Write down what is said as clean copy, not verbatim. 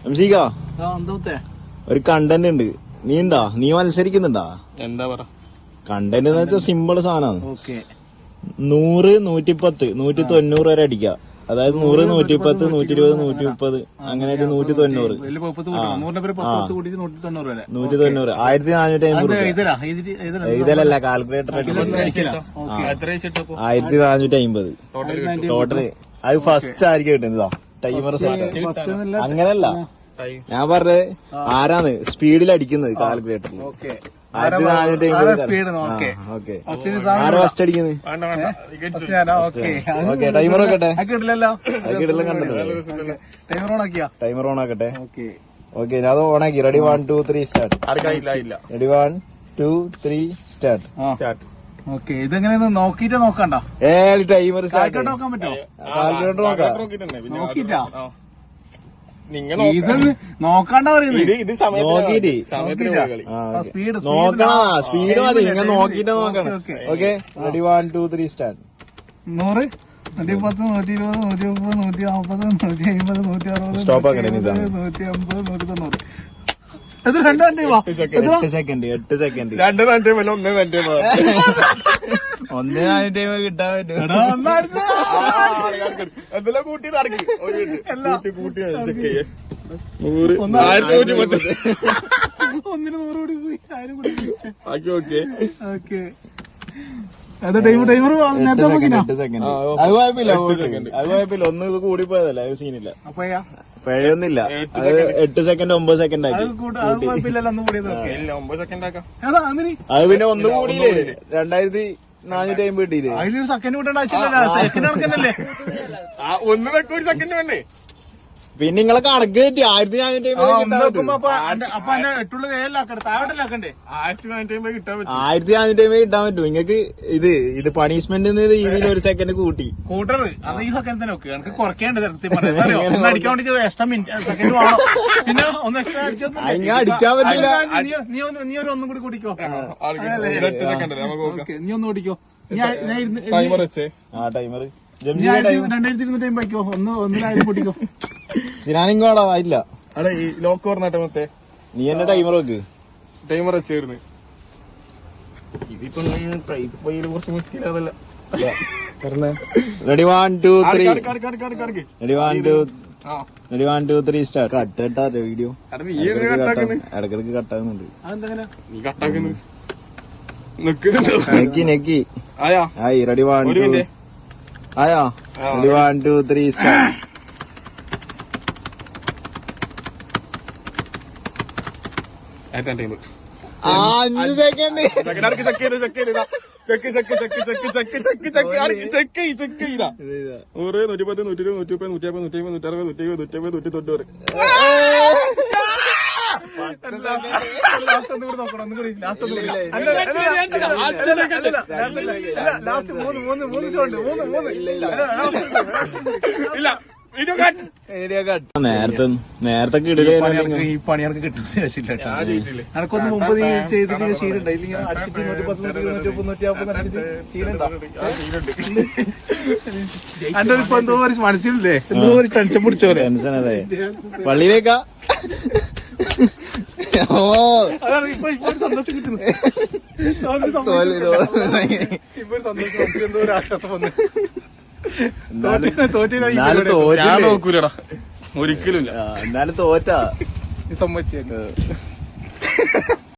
അംശിക ഒരു കണ്ടന്റ് ഉണ്ട്. നീ മത്സരിക്കുന്നുണ്ടാ? എന്താ പറ കണ്ടന്റ് എന്ന് വെച്ചാൽ സിമ്പിൾ സാധനമാണ്. 100, 110, 190 വരെ അടിക്കുക. അതായത് 100, 110, 120, 130 അങ്ങനെ 190. 190 1450. ഇതിലല്ല കാൽക്കുലേറ്റർ 1450 ടോട്ടല്. അത് ഫസ്റ്റ് ആയിരിക്കും കിട്ടുന്നതാ ടൈമർ സെറ്റ്. അങ്ങനല്ല ഞാൻ പറഞ്ഞത് ആരാണ് സ്പീഡിൽ അടിക്കുന്നത് കാൽക്കുലേറ്ററിൽ. 1450. ആരാ ഫസ്റ്റ് അടിക്കുന്നത്? ടൈമർ നോക്കട്ടെ. Timer on ആക്കട്ടെ. ഓക്കെ ഞാൻ അത് ഓൺ ആക്കി. Ready 1, 2, 3 start. Ready 1, 2, 3 start. Okay ഇതെങ്ങനെ നോക്കിട്ട് നോക്കണ്ട. ടൈമർ നോക്കാൻ പറ്റുമോ? കാൽക്കുലേറ്റർ നോക്കാം. നോക്കിട്ടാ ഇതൊന്ന് നോക്കാണ്ട പറയുന്നത്. നോക്കണം. സ്പീഡ് മതി. ഇങ്ങനെ നോക്കിട്ട് നോക്കണം. Okay ready 1, 2, 3 start. 100, 110, 120, 130, 140, 150, 160, സ്റ്റോപ്പ് ആക്കട്ടെ. 150, 190. ഇത് 2 സെക്കൻഡ്. 8 സെക്കൻഡ്. 2 സെക്കൻഡ് 1 ടൈം കിട്ടാൻ പറ്റും. എന്തെല്ലാം കൂട്ടി നടക്കി കൂട്ടി 100 കൂടി പോയി 1000 കൂടി. ഓക്കെ ടൈമർ നേരത്തെ നോക്കിനാ. 8 സെക്കൻഡ്. അത് കുഴപ്പമില്ല. ഒന്ന് ഇത് കൂടിപ്പോയതല്ല. അത് സീനില്ല. പിഴയൊന്നുമില്ല. അത് 8 സെക്കൻഡ് 9 സെക്കൻഡ് ആക്കി. അത് പിന്നെ ഒന്ന് കൂടിയില്ലേ 2450 കിട്ടിയില്ലേ. അതിലൊരു സെക്കൻഡ് കൂട്ടേണ്ട ആവശ്യമില്ല. സെക്കൻഡ് കണക്കല്ലേ. ഒന്ന് ഒരു സെക്കൻഡ് വേണ്ടേ? പിന്നെ നിങ്ങളെ കണക്ക് കിട്ടി 1450. അപ്പൊ എന്നെ 8 താഴോട്ടല്ലാക്കണ്ടേ? 1450 കിട്ടാൻ പറ്റും. 1450 കിട്ടാൻ പറ്റും നിങ്ങൾക്ക്. ഇത് പണിഷ്മെന്റ് രീതിയിൽ 1 സെക്കൻഡ് കൂട്ടർ അത് ഈ സെക്കൻഡ് തന്നെ നോക്ക്. എനിക്ക് കുറയ്ക്കേണ്ടത് അടിക്കാൻ വേണ്ടി എക്സ്ട്രാ സെക്കൻഡ് വേണം. പിന്നെ ഒന്ന് എക്സ്ട്രാ അടിക്കാൻ പറ്റില്ല. നീ ഒരു ഒന്നും കൂടി കൂടിക്കോ. നീ ഒന്ന് കൂടിക്കോ. ടൈമർ വെച്ചേ. ടൈമർ 2250 വയ്ക്കോ. 1,000 പൊട്ടിക്കോ. സിനാനിങ്ങോടാ ഇല്ല. അടെ ഈ ലോക്ക് പറഞ്ഞാട്ടെ മറ്റേ നീ എന്നെ ടൈമർ വെക്ക്. ടൈമർ വെച്ചായിരുന്നു. ഇതിപ്പോ കുറച്ച് മുസ്കിലല്ല. റെഡി 1, 2, 3. Ready 1, 2, 3 start. കട്ടാ വീഡിയോ ഇടക്കിടക്ക് കട്ടാകുന്നുണ്ട്. നീ കട്ടാക്കുന്നു. നെക്കി. ആയി. റെഡി 1, 2. ആയോ? Ready 1, 2, 3 start. Timer 5 second. Check 100, 110, 120, 130, 150, 150, 160, 170, 180, 190. നേരത്തെ കിടിലേ. ഈ പണിയൊക്കെ കിട്ടുന്ന ശേഷില്ല. എനക്കൊന്ന് മുമ്പ് നീ ചെയ്തിട്ട് ശീലുണ്ട്. ഇങ്ങനെ അടിച്ചിട്ട് 110, 120, 150 അടിച്ചിട്ട് ശീലുണ്ടോ? എന്റെ ഇപ്പൊ എന്തോ ഒരു മനസ്സിലില്ലേ എന്തോ ഒരു ടെൻഷൻ പിടിച്ചോ. ടെൻഷൻ അതെ. പള്ളിയിലേക്കാ. അതാണ് ഇപ്പൊ ഒരു സന്തോഷം കിട്ടുന്നത്. ഇപ്പൊ ഒരു സന്തോഷം എന്തോ ഒരു ആശ്വാസം വന്ന്. ഞാൻ നോക്കൂലടാ ഒരിക്കലും. എന്നാലും തോറ്റാ സമ്മതിച്ചു.